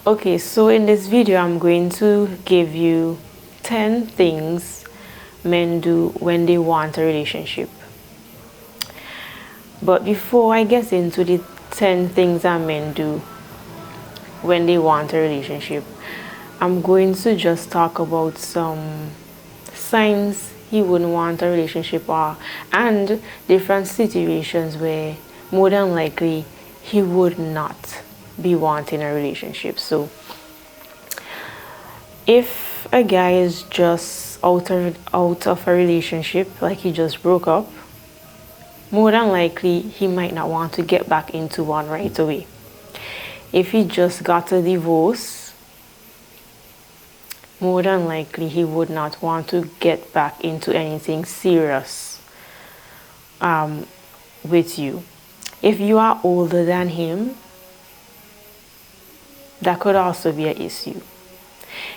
Okay, so in this video I'm going to give you 10 things men do when they want a relationship. But before I get into the 10 things that men do when they want a relationship, I'm going to just talk about some signs he wouldn't want a relationship and different situations where more than likely he would not be wanting a relationship. So if a guy is just out of a relationship, like he just broke up, more than likely he might not want to get back into one right away. If he just got a divorce, more than likely he would not want to get back into anything serious with you. If you are older than him, that could also be an issue.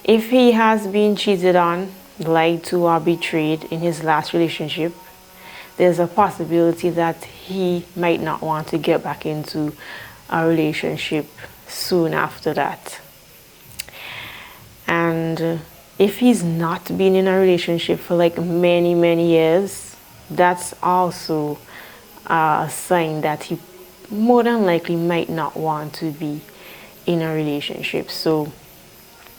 If he has been cheated on, lied to, or betrayed in his last relationship, there's a possibility that he might not want to get back into a relationship soon after that. And if he's not been in a relationship for like many years, that's also a sign that he more than likely might not want to be in a relationship. So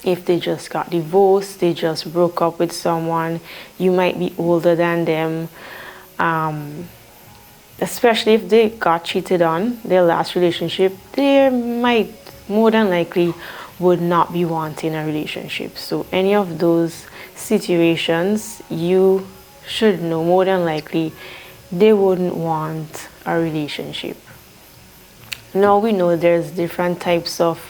if they just got divorced, they just broke up with someone, you might be older than them, especially if they got cheated on their last relationship, they might more than likely would not be wanting a relationship. So any of those situations, you should know more than likely they wouldn't want a relationship. Now we know there's different types of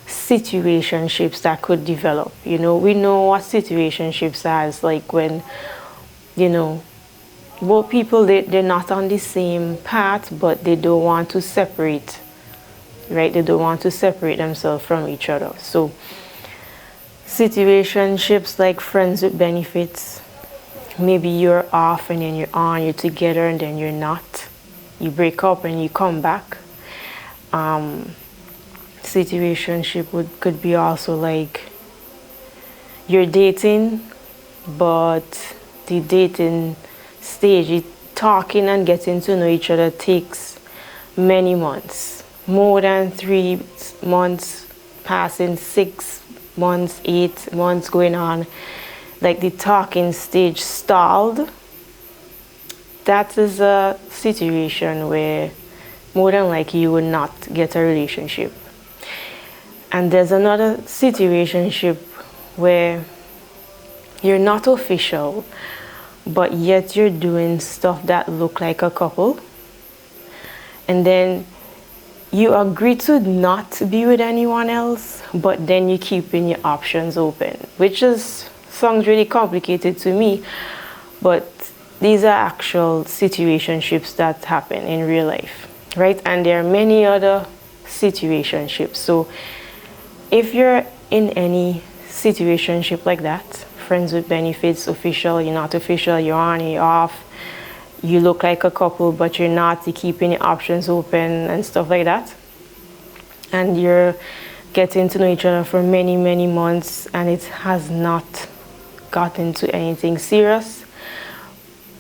situationships that could develop. We know what situationships are. It's like when, both people, they're not on the same path, but they don't want to separate, right? They don't want to separate themselves from each other. So situationships like friends with benefits, maybe you're off and then you're on, you're together and then you're not. You break up and you come back. Situationship could be also like you're dating, but the dating stage, talking and getting to know each other takes many months, more than 3 months passing, 6 months, 8 months going on, like the talking stage stalled. That is a situation where more than likely you would not get a relationship. And there's another situationship where you're not official, but yet you're doing stuff that look like a couple. And then you agree to not be with anyone else, but then you're keeping your options open, which sounds really complicated to me, but these are actual situationships that happen in real life, right? And there are many other situationships. So if you're in any situationship like that, friends with benefits, official, you're not official, you're on, you're off, you look like a couple, but you're not, you're keeping your options open and stuff like that, and you're getting to know each other for many months and it has not gotten to anything serious,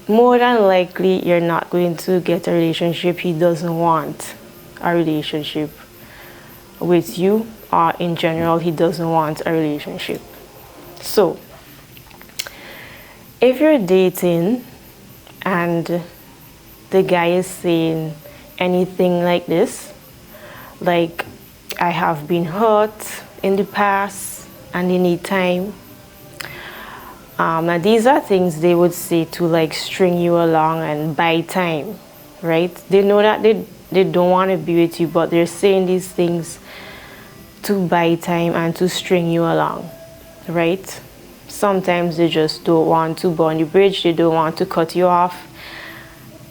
more than likely you're not going to get a relationship. He doesn't want a relationship with you, or in general, he doesn't want a relationship. So if you're dating and the guy is saying anything like this, like, I have been hurt in the past and they need time. Now these are things they would say to like string you along and buy time, right? They know that they don't want to be with you, but they're saying these things to buy time and to string you along, right? Sometimes they just don't want to burn the bridge, they don't want to cut you off,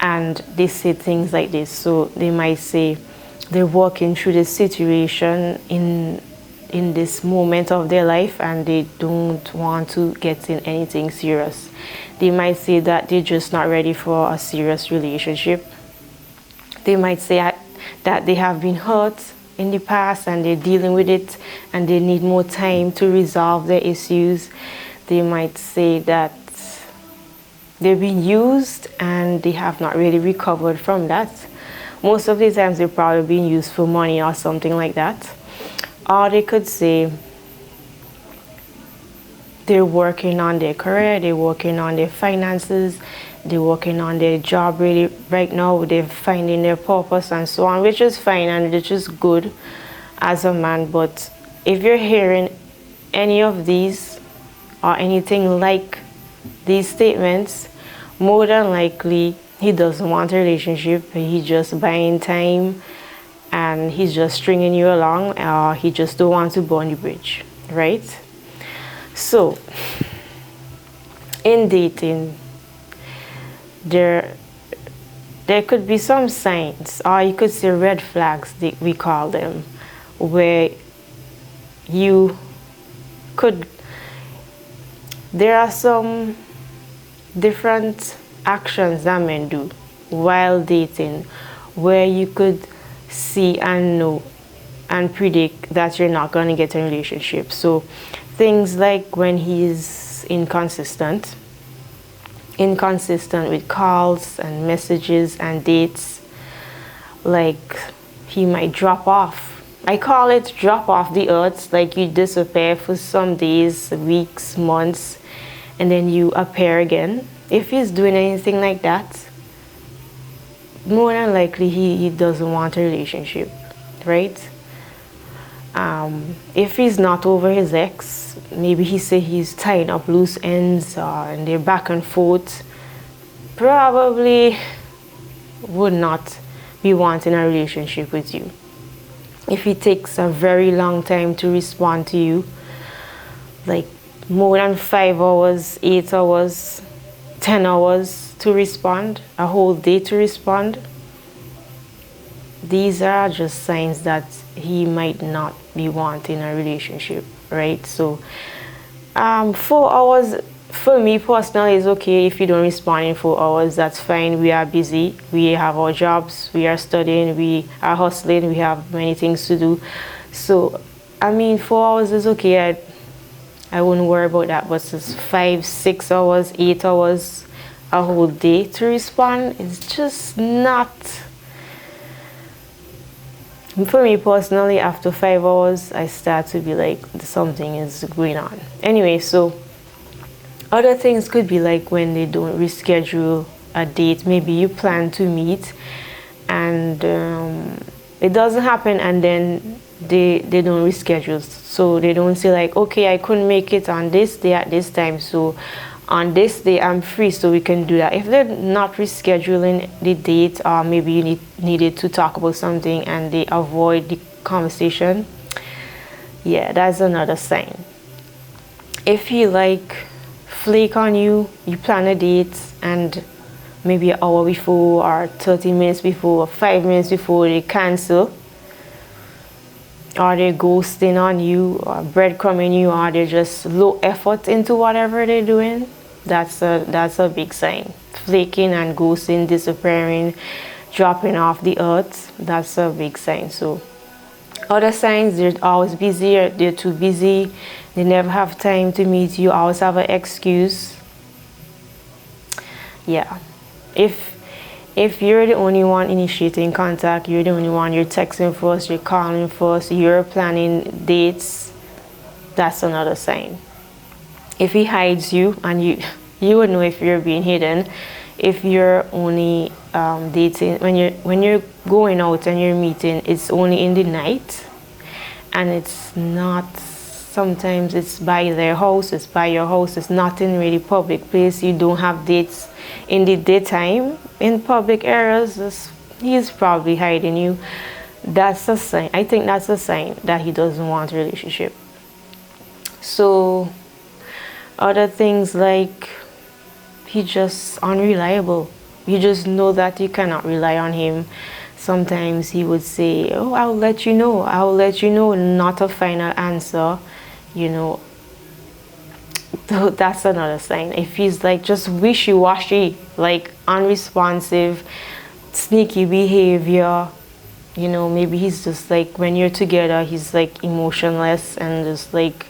and they say things like this. So they might say they're walking through this situation in this moment of their life and they don't want to get in anything serious. They might say that they're just not ready for a serious relationship. They might say that they have been hurt in the past and they're dealing with it and they need more time to resolve their issues, they might say that they've been used and they have not really recovered from that. Most of the times they're probably being used for money or something like that. Or they could say they're working on their career, they're working on their finances, they're working on their job really right now, they're finding their purpose and so on, which is fine and which is good as a man. But if you're hearing any of these or anything like these statements, more than likely he doesn't want a relationship, he's just buying time and he's just stringing you along, or he just don't want to burn the bridge, right? So in dating, there could be some signs, or you could say red flags, we call them, where you could, there are some different actions that men do while dating where you could see and know and predict that you're not going to get a relationship. So things like when he's inconsistent with calls and messages and dates, like he might drop off. I call it drop off the earth, like you disappear for some days, weeks, months, and then you appear again. If he's doing anything like that, more than likely he doesn't want a relationship, right? If he's not over his ex, maybe he say he's tying up loose ends and they're back and forth, probably would not be wanting a relationship with you. If he takes a very long time to respond to you, like more than 5 hours, 8 hours, 10 hours to respond, a whole day to respond, these are just signs that he might not be wanting a relationship, right? So 4 hours for me personally is okay. If you don't respond in 4 hours, that's fine. We are busy, we have our jobs, we are studying, we are hustling, we have many things to do. So I mean 4 hours is okay. I wouldn't worry about that. But it's 5, 6 hours, 8 hours, a whole day to respond, it's just not. For me personally, after 5 hours, I start to be like, something is going on. Anyway, so other things could be like when they don't reschedule a date. Maybe you plan to meet and it doesn't happen, and then they don't reschedule. So they don't say like, okay, I couldn't make it on this day at this time, so on this day I'm free, so we can do that. If they're not rescheduling the date, or maybe you needed to talk about something and they avoid the conversation, yeah, that's another sign. If he like flake on you, you plan a date and maybe an hour before or 30 minutes before or 5 minutes before they cancel, or they're ghosting on you or breadcrumbing you, or they're just low effort into whatever they're doing, that's a big sign. Flaking and ghosting, disappearing, dropping off the earth, that's a big sign. So other signs, they're always busy, or they're too busy, they never have time to meet you, always have an excuse. Yeah, if you're the only one initiating contact, you're the only one, you're texting first, you're calling first, you're planning dates, that's another sign. If he hides you, and you would know if you're being hidden, if you're only dating, when you're going out and you're meeting, it's only in the night, and it's not, sometimes it's by their house, it's by your house, it's not in really public place, you don't have dates in the daytime in public areas, he's probably hiding you. That's a sign. I think that's a sign that he doesn't want a relationship. So other things like he's just unreliable. You just know that you cannot rely on him. Sometimes he would say, oh, I'll let you know, not a final answer, you know. That's another sign. If he's like just wishy-washy, like unresponsive, sneaky behavior, You know, maybe he's just like, when you're together, he's like emotionless and just like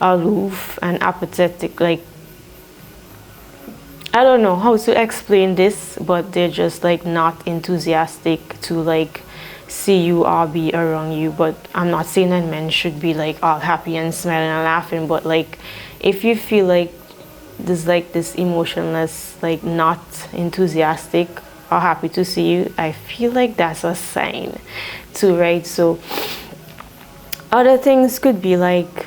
aloof and apathetic. Like, I don't know how to explain this, but they're just like not enthusiastic to like see you or be around you. But I'm not saying that men should be like all happy and smiling and laughing, but like if you feel like there's like this emotionless, like not enthusiastic or happy to see you, I feel like that's a sign too, right? So other things could be like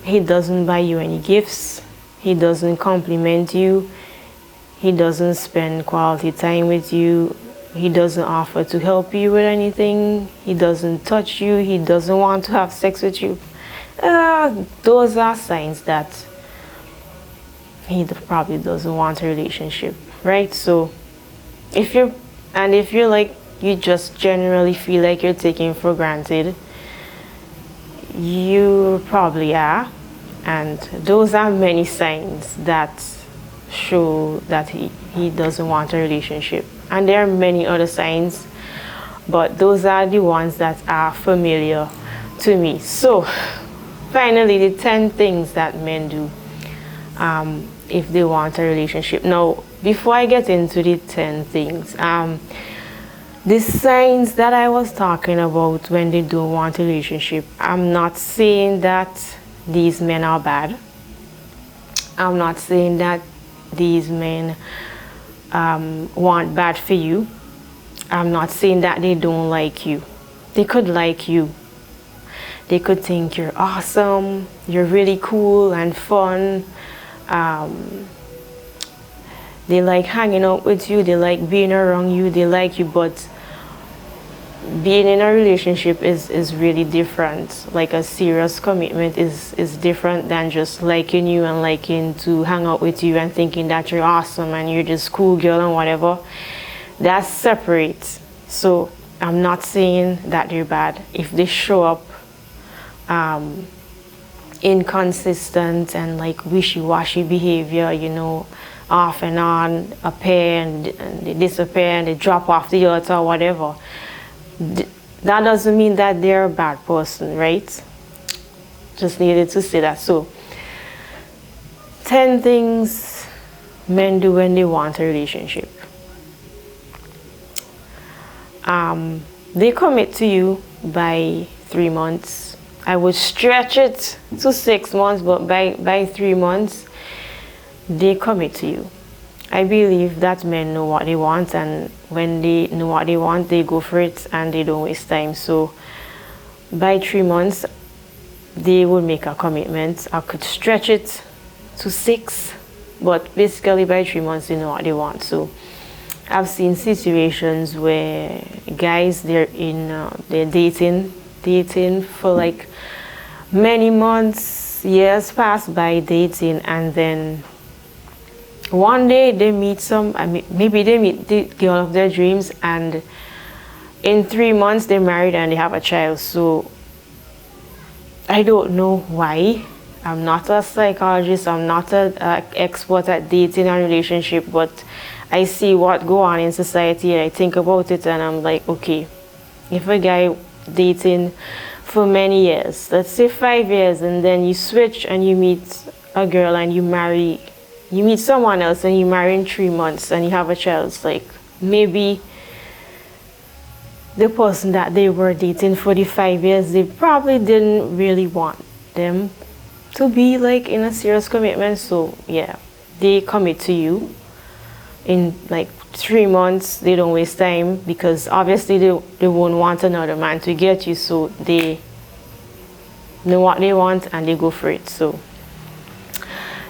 he doesn't buy you any gifts, he doesn't compliment you, he doesn't spend quality time with you, he doesn't offer to help you with anything, he doesn't touch you, he doesn't want to have sex with you. Those are signs that he probably doesn't want a relationship, right? So if you're like, you just generally feel like you're taken for granted, you probably are. And those are many signs that show that he doesn't want a relationship. And there are many other signs, but those are the ones that are familiar to me. So finally, the 10 things that men do if they want a relationship. Now, before I get into the 10 things, the signs that I was talking about when they don't want a relationship, I'm not saying that these men are bad. I'm not saying that these men want bad for you. I'm not saying that they don't like you. They could like you. They could think you're awesome, you're really cool and fun. They like hanging out with you, they like being around you, they like you, but being in a relationship is really different. Like a serious commitment is different than just liking you and liking to hang out with you and thinking that you're awesome and you're this cool girl and whatever. That's separate. So I'm not saying that they're bad. If they show up inconsistent and like wishy-washy behavior, you know, off and on, appear and they disappear and they drop off the earth or whatever, that doesn't mean that they're a bad person, right? Just needed to say that. So 10 things men do when they want a relationship. They commit to you by 3 months. I would stretch it to 6 months, but by 3 months, they commit to you. I believe that men know what they want, and when they know what they want, they go for it and they don't waste time. So by 3 months, they will make a commitment. I could stretch it to 6, but basically by 3 months, they know what they want. So I've seen situations where guys, they're dating for like many months, years pass by dating, and then one day they meet maybe they meet the girl of their dreams, and in 3 months they're married and they have a child. So I don't know why. I'm not a psychologist, I'm not an expert at dating and relationship, but I see what go on in society and I think about it and I'm like, okay, if a guy dating for many years, let's say 5 years, and then you switch and you meet a girl and you meet someone else and you marry in 3 months and you have a child, it's like maybe the person that they were dating for the 5 years, they probably didn't really want them to be like in a serious commitment. So yeah, they commit to you in like 3 months. They don't waste time because obviously they won't want another man to get you, so they know what they want and they go for it. So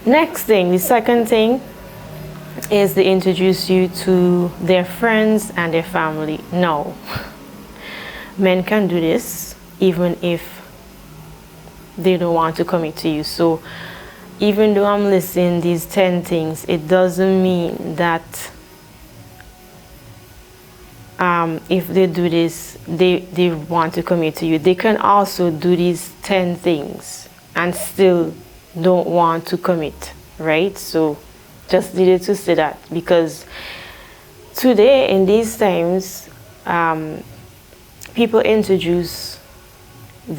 next thing, the second thing is they introduce you to their friends and their family. Now, men can do this even if they don't want to commit to you. So even though I'm listing these 10 things, it doesn't mean that if they do this, they want to commit to you. They can also do these 10 things and still don't want to commit, right? So just needed to say that, because today in these times, people introduce who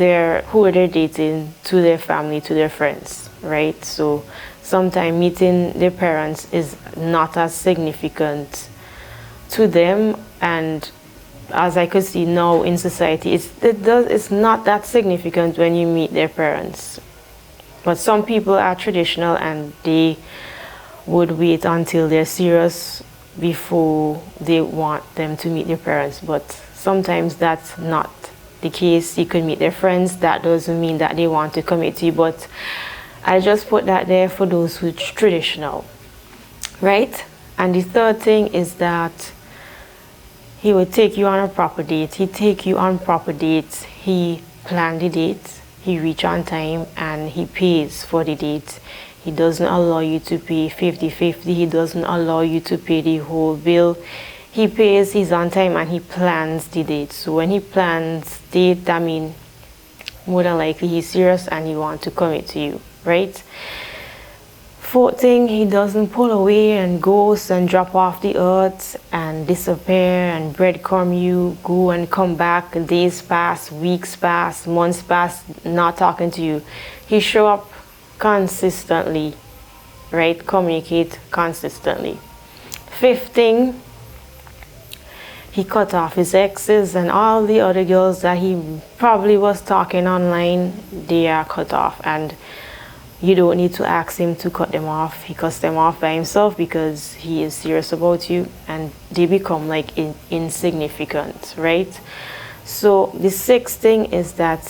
they're dating to their family, to their friends, right? So sometimes meeting their parents is not as significant to them, and as I could see now in society, it's not that significant when you meet their parents. But some people are traditional and they would wait until they're serious before they want them to meet their parents. But sometimes that's not the case. You can meet their friends. That doesn't mean that they want to commit to you. But I just put that there for those who are traditional, right? And the third thing is that he would take you on a proper date. He'd take you on proper dates. He planned the date. He reach on time and he pays for the date. He doesn't allow you to pay 50-50. He doesn't allow you to pay the whole bill. He pays, he's on time, and he plans the date. So when he plans date, that means more than likely he's serious and he wants to commit to you, right? Fourth thing, he doesn't pull away and ghost and drop off the earth and disappear and breadcrumb you, go and come back, days pass, weeks pass, months pass, not talking to you. He show up consistently, right? Communicate consistently. Fifth thing, he cut off his exes and all the other girls that he probably was talking online, they are cut off, and you don't need to ask him to cut them off. He cuts them off by himself because he is serious about you, and they become like insignificant, right? So the sixth thing is that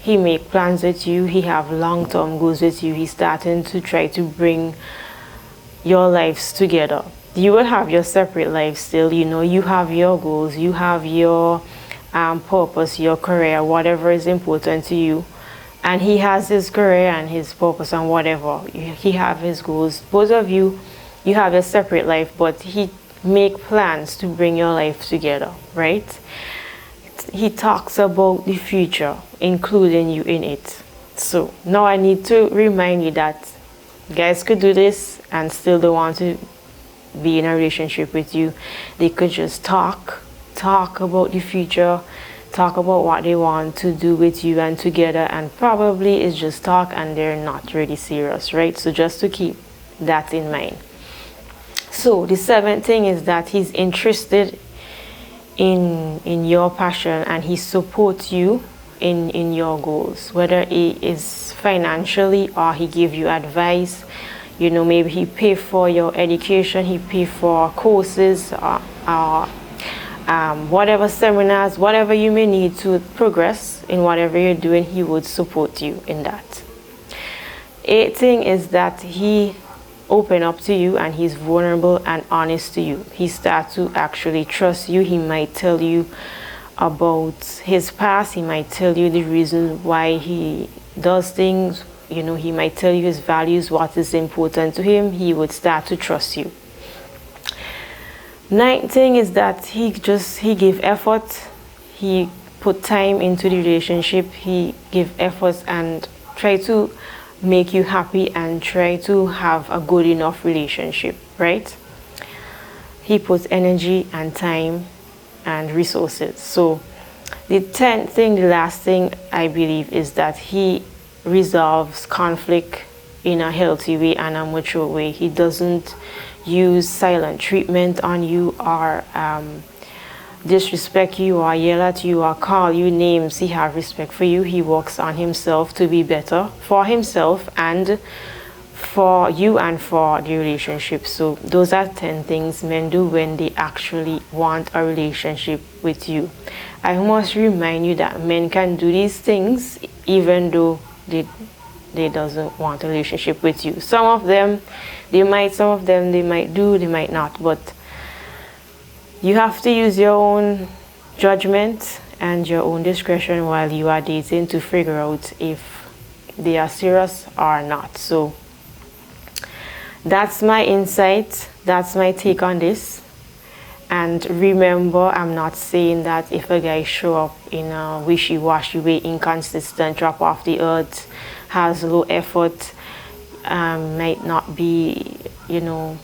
he make plans with you. He have long-term goals with you. He's starting to try to bring your lives together. You will have your separate lives still, you know, you have your goals, you have your purpose, your career, whatever is important to you. And he has his career and his purpose and whatever. He have his goals. Both of you, you have a separate life, but he make plans to bring your life together, right? He talks about the future, including you in it. So now I need to remind you that guys could do this and still don't want to be in a relationship with you. They could just talk about the future, talk about what they want to do with you and together, and probably it's just talk and they're not really serious, right? So just to keep that in mind. So the seventh thing is that he's interested in your passion and he supports you in your goals, whether it is financially or he give you advice. You know, maybe he pay for your education, he pay for courses or whatever seminars, whatever you may need to progress in whatever you're doing, he would support you in that. Eighth thing is that he open up to you and he's vulnerable and honest to you. He starts to actually trust you. He might tell you about his past. He might tell you the reason why he does things. You know, he might tell you his values, what is important to him. He would start to trust you. Ninth thing is that he give effort. He put time into the relationship. He give efforts and try to make you happy and try to have a good enough relationship, right? He puts energy and time and resources. So the 10th thing, the last thing I believe, is that he resolves conflict in a healthy way and a mature way. He doesn't use silent treatment on you or disrespect you or yell at you or call you names. He have respect for you. He works on himself to be better for himself and for you and for the relationship. So those are 10 things men do when they actually want a relationship with you. I must remind you that men can do these things even though they doesn't want a relationship with you. Some of them they might do, they might not, but you have to use your own judgment and your own discretion while you are dating to figure out if they are serious or not. So that's my insight, that's my take on this. And remember, I'm not saying that if a guy show up in a wishy-washy way, inconsistent, drop off the earth, has low effort, might not be, you know,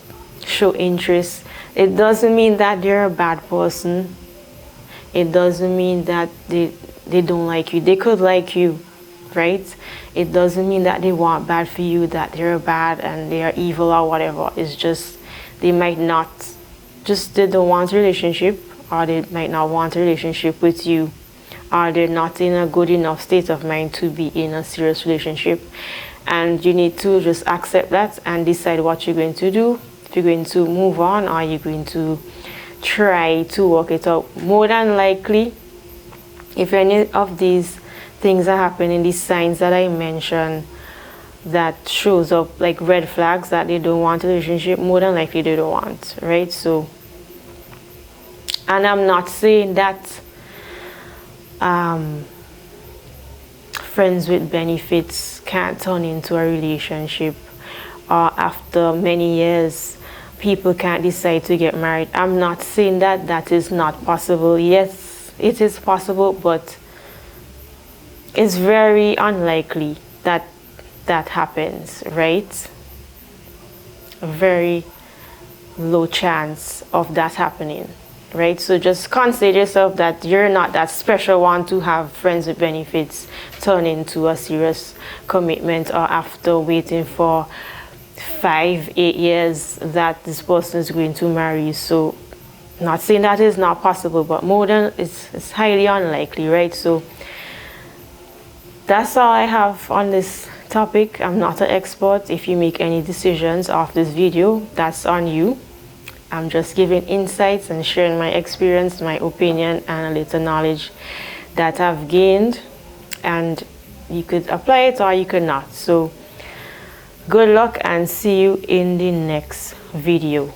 show interest, it doesn't mean that they're a bad person. It doesn't mean that they don't like you. They could like you, right? It doesn't mean that they want bad for you, that they're bad and they are evil or whatever. It's just they might not, just they don't want a relationship, or they might not want a relationship with you, or they're not in a good enough state of mind to be in a serious relationship. And you need to just accept that and decide what you're going to do. If you're going to move on, or you're going to try to work it out. More than likely, if any of these things are happening, these signs that I mentioned that shows up like red flags that they don't want a relationship, more than likely they don't want, right? So, and I'm not saying that friends with benefits can't turn into a relationship, or after many years people can't decide to get married. I'm not saying that that is not possible. Yes, it is possible, but it's very unlikely that that happens, right? A very low chance of that happening, right? So just consider yourself that you're not that special one to have friends with benefits turn into a serious commitment, or after waiting for 5-8 years that this person is going to marry you. So not saying that is not possible, but more than it's highly unlikely, right? So that's all I have on this topic. I'm not an expert. If you make any decisions off this video, that's on you. I'm just giving insights and sharing my experience, my opinion, and a little knowledge that I've gained, and you could apply it or you could not. So good luck and see you in the next video.